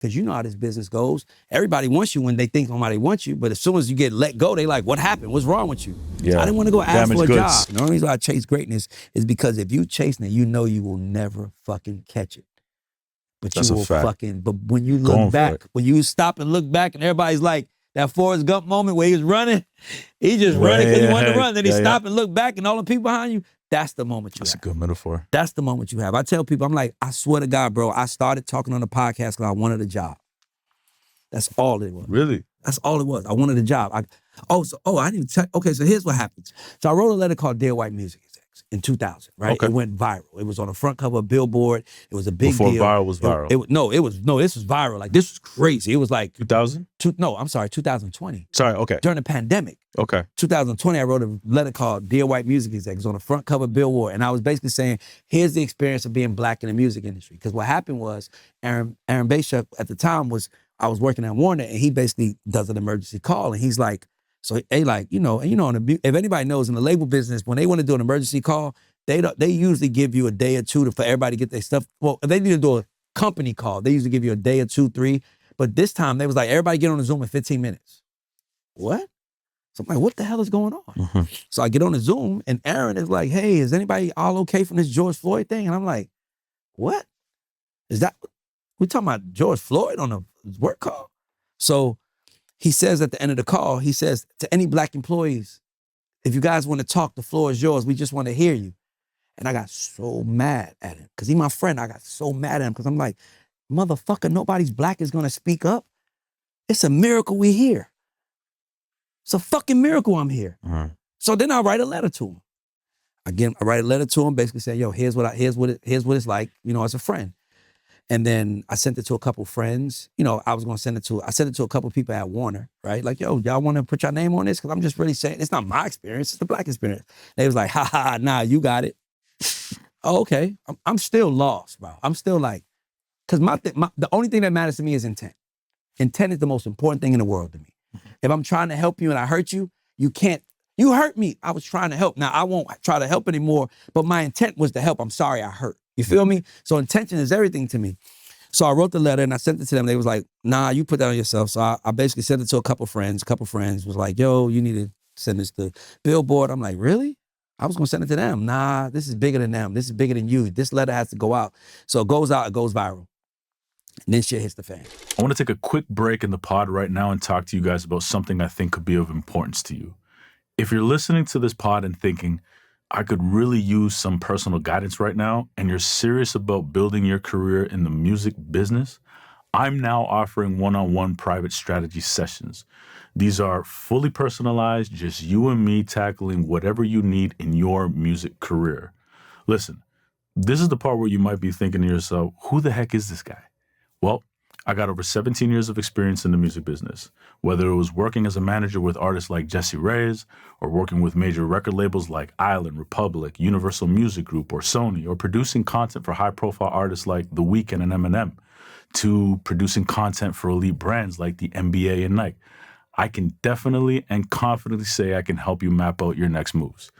because you know how this business goes. Everybody wants you when they think somebody wants you, but as soon as you get let go, they like, what happened? What's wrong with you? Yeah. So I didn't want to go ask for a Damaged job. The only reason why I chase greatness is because if you chasing it, you know you will never fucking catch it. But That's you a will fact. fucking, but when you Going look for back, it. when you stop and look back and everybody's like, that Forrest Gump moment where he was running, he just running because he wanted to run. Then he stopped and looked back and all the people behind you, that's the moment you have. That's a good metaphor. That's the moment you have. I tell people, I'm like, I swear to God, bro, I started talking on the podcast because I wanted a job. That's all it was. Really? That's all it was. I wanted a job. I didn't even tell. Okay, so here's what happens. So I wrote a letter called Dear White Music Execs in 2000, right? Okay. It went viral. It was on the front cover of Billboard. It was a big Before deal. viral was viral. This was viral. Like, this was crazy. It was like 2000? 2020. Sorry, okay. During the pandemic. Okay. 2020, I wrote a letter called Dear White Music Execs. It was on the front cover of Billboard. And I was basically saying, here's the experience of being black in the music industry. Because what happened was, Aaron Baisha at the time I was working at Warner, and he basically does an emergency call. And he's like, so they like, if anybody knows in the label business, when they want to do an emergency call, they usually give you a day or two for everybody to get their stuff. Well, if they need to do a company call, they usually give you a day or 2, 3. But this time they was like, everybody get on the Zoom in 15 minutes. What? So I'm like, what the hell is going on? Mm-hmm. So I get on the Zoom and Aaron is like, hey, is anybody all okay from this George Floyd thing? And I'm like, what? Is that, we talking about George Floyd on a work call? So he says at the end of the call, he says to any black employees, if you guys want to talk, the floor is yours. We just want to hear you. And I got so mad at him because he's my friend. I got so mad at him because I'm like, motherfucker, nobody's black is going to speak up. It's a miracle we here. It's a fucking miracle I'm here. Mm-hmm. So then I write a letter to him. I write a letter to him, basically saying, yo, here's what it's like, as a friend. And then I sent it to a couple friends. I sent it to a couple people at Warner, right? Like, yo, y'all want to put your name on this? Because I'm just really saying, it's not my experience, it's the black experience. They was like, nah, you got it. Oh, okay. I'm still lost, bro. I'm still like, because the only thing that matters to me is intent. Intent is the most important thing in the world to me. If I'm trying to help you and I hurt you, you hurt me. I was trying to help. Now, I won't try to help anymore, but my intent was to help. I'm sorry I hurt. You feel me? So intention is everything to me. So I wrote the letter and I sent it to them. They was like, nah, you put that on yourself. So I basically sent it to a couple friends. A couple friends was like, yo, you need to send this to Billboard. I'm like, really? I was gonna send it to them. Nah, this is bigger than them. This is bigger than you. This letter has to go out. So it goes out, it goes viral. And then shit hits the fan. I want to take a quick break in the pod right now and talk to you guys about something I think could be of importance to you. If you're listening to this pod and thinking, I could really use some personal guidance right now, and you're serious about building your career in the music business, I'm now offering one-on-one private strategy sessions. These are fully personalized, just you and me tackling whatever you need in your music career. Listen, this is the part where you might be thinking to yourself, who the heck is this guy? Well, I got over 17 years of experience in the music business, whether it was working as a manager with artists like Jessie Reyes, or working with major record labels like Island, Republic, Universal Music Group, or Sony, or producing content for high-profile artists like The Weeknd and Eminem, to producing content for elite brands like the NBA and Nike. I can definitely and confidently say I can help you map out your next moves.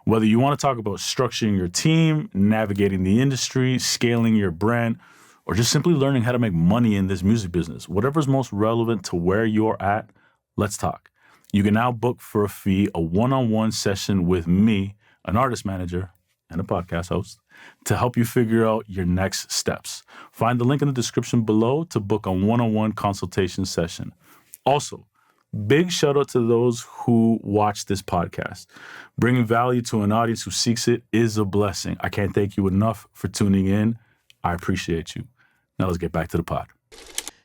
Whether you want to talk about structuring your team, navigating the industry, scaling your brand, or just simply learning how to make money in this music business, whatever's most relevant to where you're at, let's talk. You can now book for a fee a one-on-one session with me, an artist manager and a podcast host, to help you figure out your next steps. Find the link in the description below to book a one-on-one consultation session. Also, big shout out to those who watch this podcast. Bringing value to an audience who seeks it is a blessing. I can't thank you enough for tuning in. I appreciate you. Now let's get back to the pod.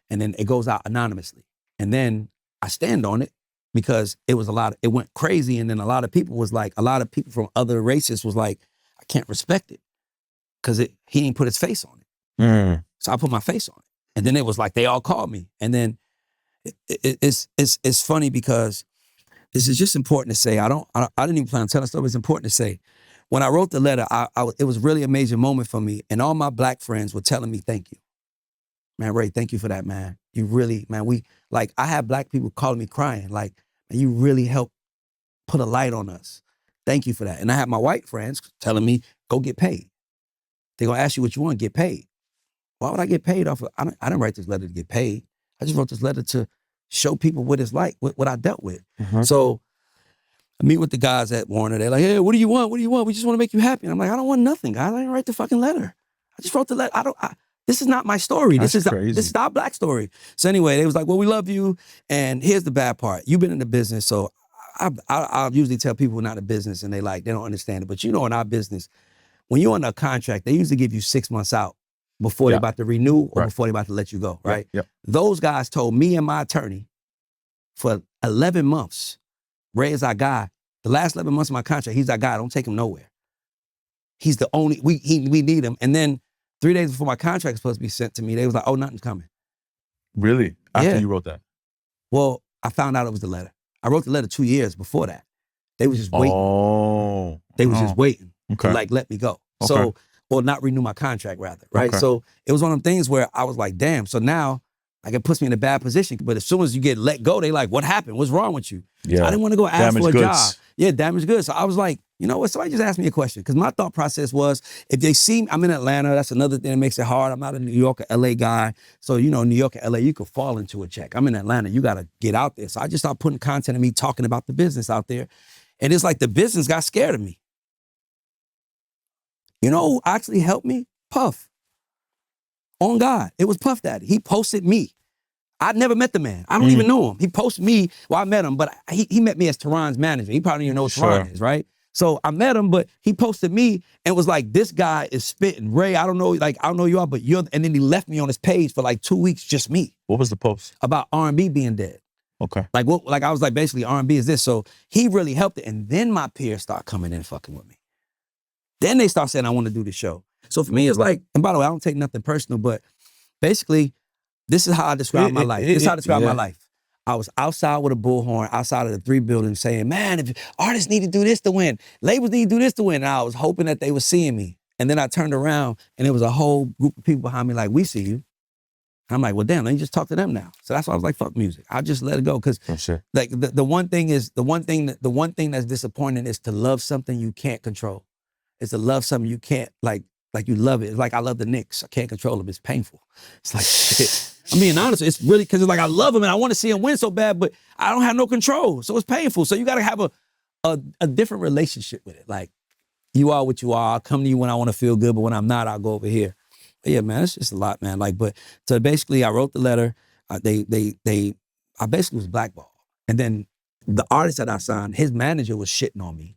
And then it goes out anonymously. And then I stand on it because it went crazy. And then a lot of people from other races was like, I can't respect it because he didn't put his face on it. Mm. So I put my face on it. And then it was like, they all called me. And then it's funny because this is just important to say. I didn't even plan on telling a story. It's important to say. When I wrote the letter, it was really a major moment for me. And all my black friends were telling me, thank you. Man, Ray, thank you for that, man. You really, man, I had black people calling me crying, like, man, you really helped put a light on us. Thank you for that. And I had my white friends telling me, go get paid. They're gonna ask you what you want, get paid. Why would I get paid off of, I didn't write this letter to get paid. I just wrote this letter to show people what it's like, what I dealt with. So I meet with the guys at Warner. They're like, hey, what do you want? What do you want? We just want to make you happy. And I'm like, I don't want nothing, guys. I didn't write the fucking letter. I just wrote the letter. This is not my story. That's This crazy. is our Black story. So anyway, they was like, well, we love you. And here's the bad part. You've been in the business. So I'll usually tell people not in business and they don't understand it. But in our business, when you're on a contract, they usually give you 6 months out before they're about to renew or before they're about to let you go, right? Yep. Those guys told me and my attorney for 11 months, Ray is our guy. The last 11 months of my contract, he's our guy. Don't take him nowhere. He's the only, we need him. And then 3 days before my contract was supposed to be sent to me, they was like, oh, nothing's coming. Really? After you wrote that? Well, I found out it was the letter. I wrote the letter 2 years before that. They was just waiting. Oh. They was just waiting Okay. to let me go. Okay. So, or not renew my contract rather, right? Okay. So it was one of them things where I was like, damn. So now, it puts me in a bad position. But as soon as you get let go, they like, what happened? What's wrong with you? Yeah. So I didn't want to go ask Damaged for a goods. job. Yeah, damaged goods. So I was like, you know what? Somebody just asked me a question. Because my thought process was, if they see I'm in Atlanta, that's another thing that makes it hard. I'm not a New York or LA guy. So, New York or LA, you could fall into a check. I'm in Atlanta. You got to get out there. So I just started putting content of me talking about the business out there. And it's like the business got scared of me. You know who actually helped me? Puff. On God. It was Puff Daddy. He posted me. I'd never met the man. I don't even know him. He posted me. Well, I met him, but he met me as Tehran's manager. He probably didn't even know what Tehran is, right? So I met him, but he posted me and was like, this guy is spitting. Ray, I don't know you all, but you're, and then he left me on his page for 2 weeks, just me. What was the post? About R&B being dead. Okay. I was like, basically R&B is this. So he really helped it. And then my peers start coming in fucking with me. Then they start saying, I want to do the show. So for me, it's like, and by the way, I don't take nothing personal, but basically, this is how I describe my life. This is how I describe my life. I was outside with a bullhorn, outside of the 3 buildings saying, man, if artists need to do this to win, labels need to do this to win. And I was hoping that they were seeing me. And then I turned around and there was a whole group of people behind me like, we see you. I'm like, well, damn, let me just talk to them now. So that's why I was like, fuck music. I'll just let it go. Cause like the one thing that's disappointing is to love something you can't control. It's to love something you can't like you love it. It's like I love the Knicks. I can't control them. It's painful. It's like shit. I'm being honest. It's really because it's like I love them and I want to see them win so bad, but I don't have no control. So it's painful. So you got to have a different relationship with it. Like you are what you are. I'll come to you when I want to feel good, but when I'm not, I'll go over here. But yeah, man, it's just a lot, man. But so basically, I wrote the letter. I basically was blackballed, and then the artist that I signed, his manager was shitting on me,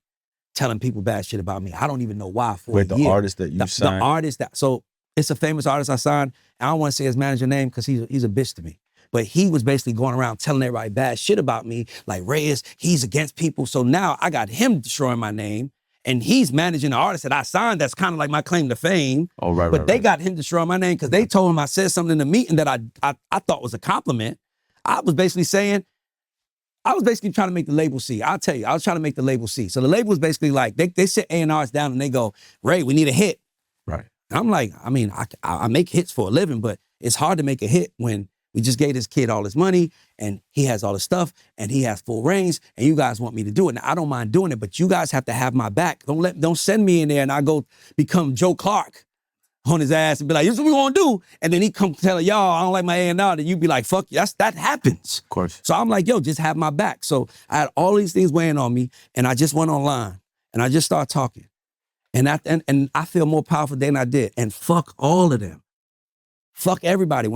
telling people bad shit about me. I don't even know why. The artist that you signed? The artist so it's a famous artist I signed. I don't want to say his manager name because he's a bitch to me. But he was basically going around telling everybody bad shit about me, like Reyes, he's against people. So now I got him destroying my name, and he's managing the artist that I signed that's kind of like my claim to fame. Oh, right, But they got him destroying my name because they told him I said something in the meeting that I thought was a compliment. I was basically trying to make the label see. I'll tell you, I was trying to make the label see. So the label was basically like, they sit A&Rs down and they go, Ray, we need a hit. Right. And I'm like, I mean, I make hits for a living, but it's hard to make a hit when we just gave this kid all his money and he has all the stuff and he has full reins and you guys want me to do it. Now, I don't mind doing it, but you guys have to have my back. Don't send me in there and I go become Joe Clark on his ass and be like, this is what we gonna do. And then he come telling y'all, I don't like my A&R. Then you be like, fuck you. That happens. Of course. So I'm like, yo, just have my back. So I had all these things weighing on me and I just went online and I just started talking. And I feel more powerful than I did. And fuck all of them. Fuck everybody.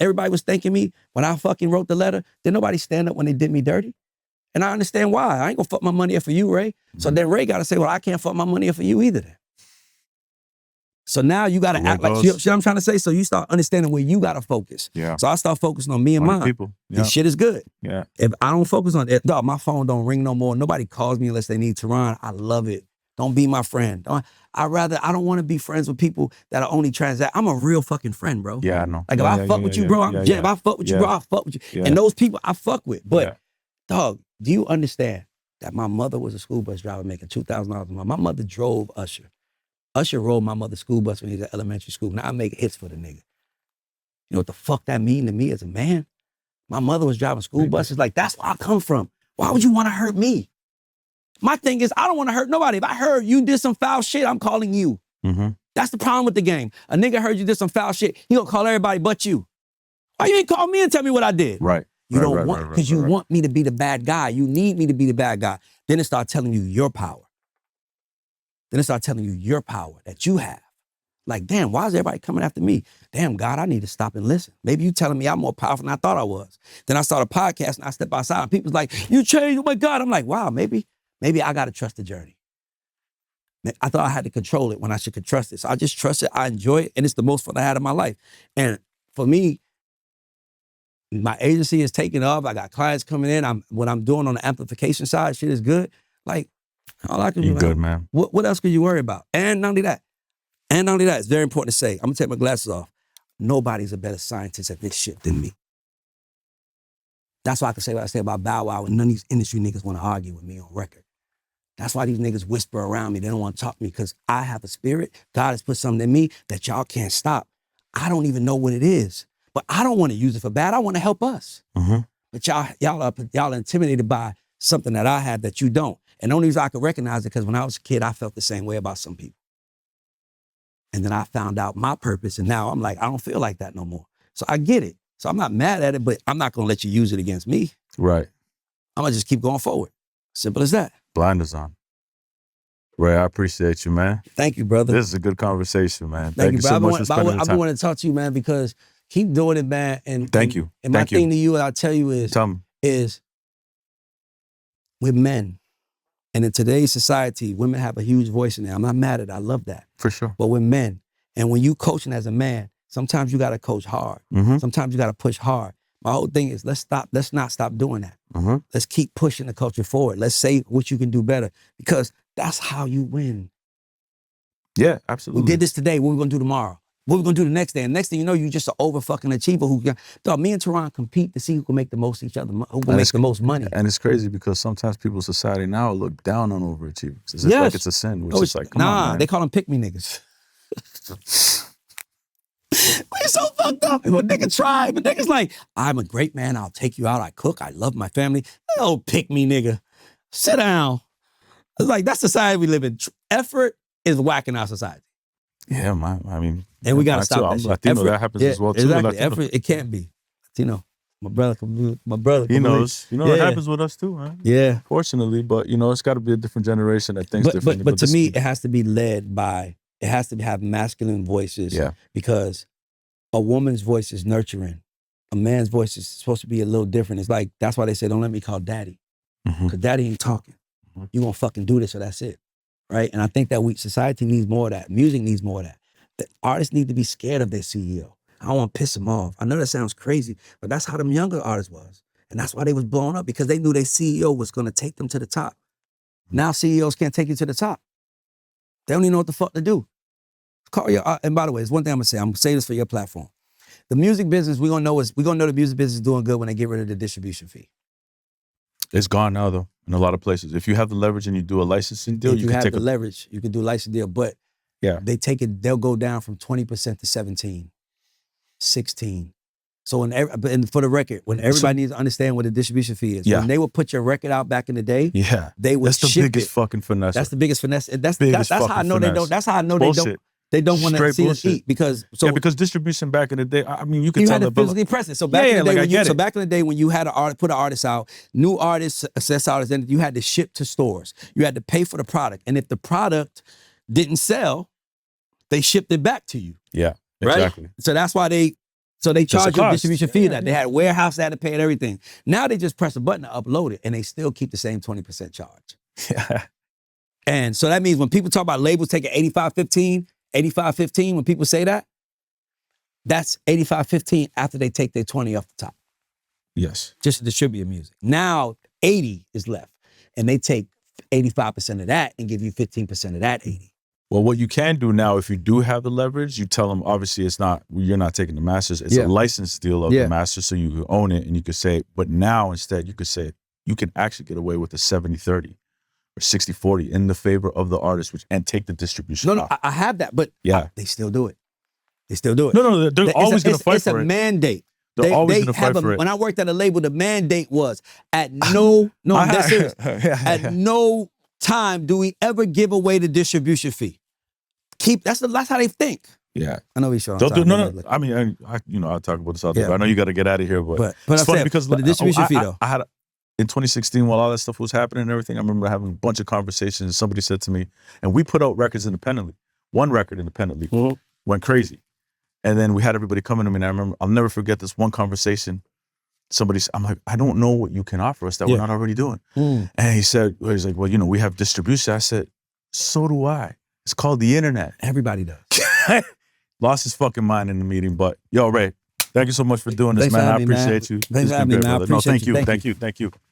Everybody was thanking me when I fucking wrote the letter, did nobody stand up when they did me dirty? And I understand why. I ain't gonna fuck my money up for you, Ray. So then Ray gotta say, well, I can't fuck my money up for you either then. So now you gotta act like, you know what I'm trying to say? So you start understanding where you gotta focus. Yeah. So I start focusing on me and mine. People. Yeah. This shit is good. Yeah. If I don't focus on it, dog, my phone don't ring no more. Nobody calls me unless they need Tehran. I love it. Don't be my friend. I don't want to be friends with people that are only transact. I'm a real fucking friend, bro. Yeah, I know. Like if I fuck with you, bro, I'm Jen. If I fuck with you, bro, I fuck with you. Yeah. And those people I fuck with. But dog, do you understand that my mother was a school bus driver making $2,000 a month? My mother drove Usher. Usher rode my mother's school bus when he was at elementary school. Now I make hits for the nigga. You know what the fuck that mean to me as a man? My mother was driving school buses. Like, that's where I come from. Why would you want to hurt me? My thing is, I don't want to hurt nobody. If I heard you did some foul shit, I'm calling you. Mm-hmm. That's the problem with the game. A nigga heard you did some foul shit, he gonna call everybody but you. Why you ain't call me and tell me what I did? Right. You don't want, because you want me to be the bad guy. You need me to be the bad guy. Then it start telling you your power. Then it start telling you your power that you have. Like, damn, why is everybody coming after me? Damn, God, I need to stop and listen. Maybe you telling me I'm more powerful than I thought I was. Then I start a podcast and I step outside and people's like, you changed, oh my God. I'm like, wow, maybe I got to trust the journey. I thought I had to control it when I should trust it. So I just trust it, I enjoy it, and it's the most fun I had in my life. And for me, my agency is taking off. I got clients coming in. What I'm doing on the amplification side, shit is good. Like, all I can do. You good, man. What else could you worry about? And not only that, it's very important to say, I'm gonna take my glasses off. Nobody's a better scientist at this shit than me. That's why I can say what I say about Bow Wow, and none of these industry niggas want to argue with me on record. That's why these niggas whisper around me. They don't want to talk to me because I have a spirit. God has put something in me that y'all can't stop. I don't even know what it is, but I don't want to use it for bad. I want to help us. Mm-hmm. But y'all are intimidated by something that I have that you don't. And the only reason I could recognize it because when I was a kid, I felt the same way about some people. And then I found out my purpose, and now I'm like, I don't feel like that no more. So I get it. So I'm not mad at it, but I'm not gonna let you use it against me. Right. I'm gonna just keep going forward. Simple as that. Blinders on. Ray, I appreciate you, man. Thank you, brother. This is a good conversation, man. Thank you so much for spending the time. I've been wanting to talk to you, man, because keep doing it, man. And thank you. And my thing to you, I'll tell you is, we're men. And in today's society, women have a huge voice in there. I'm not mad at it. I love that. For sure. But we're men. And when you coaching as a man, sometimes you got to coach hard. Mm-hmm. Sometimes you got to push hard. My whole thing is let's not stop doing that. Mm-hmm. Let's keep pushing the culture forward. Let's say what you can do better, because that's how you win. Yeah, absolutely. We did this today. What are we going to do tomorrow? What are we going to do the next day? And next thing you know, you're just an over-fucking achiever who can... Dog, me and Teron compete to see who can make the most each other, who can make the most money. And it's crazy because sometimes people's society now look down on overachievers. It's just like it's a sin, which is like, come on, man. They call them pick-me niggas. We're so fucked up. If a nigga try, but niggas like, I'm a great man. I'll take you out. I cook. I love my family. Oh, pick me, nigga. Sit down. It's like, that's society we live in. Effort is whacking our society. Yeah, man. I mean, and we got to stop that I'm shit. Latino, effort, that happens as well, too. Exactly. Effort, it can't be. Latino. My brother. He knows. You know, it happens with us too, man. Yeah. Fortunately, but you know, it's got to be a different generation that thinks differently. But to me, it has to be led by, it has to have masculine voices. Yeah. Because a woman's voice is nurturing. A man's voice is supposed to be a little different. It's like, that's why they say, don't let me call daddy. Because daddy ain't talking. You gonna fucking do this or that's it. Right? And I think that society needs more of that. Music needs more of that. The artists need to be scared of their CEO. I don't want to piss them off. I know that sounds crazy, but that's how them younger artists was. And that's why they was blown up, because they knew their CEO was going to take them to the top. Now CEOs can't take you to the top. They don't even know what the fuck to do. Call your, and by the way, there's one thing I'm going to say this for your platform. The music business, we're going to know the music business is doing good when they get rid of the distribution fee. It's gone now, though, in a lot of places. If you have the leverage and you do a licensing deal, you can take the leverage, you can do a licensing deal, but yeah, they'll go down from 20% to 17, 16. So and for the record, when everybody needs to understand what the distribution fee is, when they would put your record out back in the day, they would ship it. That's the biggest fucking finesse. That's the biggest finesse. That's how I know they don't. That's how I know they don't want to see us eat, because because distribution back in the day, I mean, you had to physically press it. So back in the day when you had put an artist out, new artists, success artists, and you had to ship to stores. You had to pay for the product, and if the product didn't sell, they shipped it back to you. Yeah, right? Exactly. So that's why they charge you a distribution fee. That they had a warehouse, they had to pay and everything. Now they just press a button to upload it, and they still keep the same 20% charge. Yeah. And so that means when people talk about labels taking 85-15, when people say that, that's 85-15 after they take their 20 off the top. Yes. Just to distribute your music. Now 80 is left, and they take 85% of that and give you 15% of that 80. Well, what you can do now, if you do have the leverage, you tell them, obviously you're not taking the masters. It's a license deal of the master, so you can own it and you could say, but now instead you could say, you can actually get away with a 70-30 or 60-40 in the favor of the artist, and take the distribution off. No, I have that, but they still do it. They still do it. No, they're always going to fight for it. It's a mandate. They're always going to fight for it. When I worked at a label, the mandate was I'm dead serious. At no time do we ever give away the distribution fee. That's how they think. Yeah. I know we short on Don't do time. no. I mean, I'll talk about this other. Yeah. But I know you got to get out of here. But I'm it's funny saying, because but the distribution fee though. I had in 2016 while all that stuff was happening and everything. I remember having a bunch of conversations. Somebody said to me, and we put out records independently. One record independently went crazy, and then we had everybody coming to me. And I remember, I'll never forget this one conversation. I'm like, I don't know what you can offer us that we're not already doing. And he's like, well, we have distribution. I said, so do I. It's called the internet. Everybody does. Lost his fucking mind in the meeting, but yo, Ray, thank you so much for doing this, Thanks man. for I having me, man. appreciate you. Thanks for having me, man. I appreciate you. Thank you.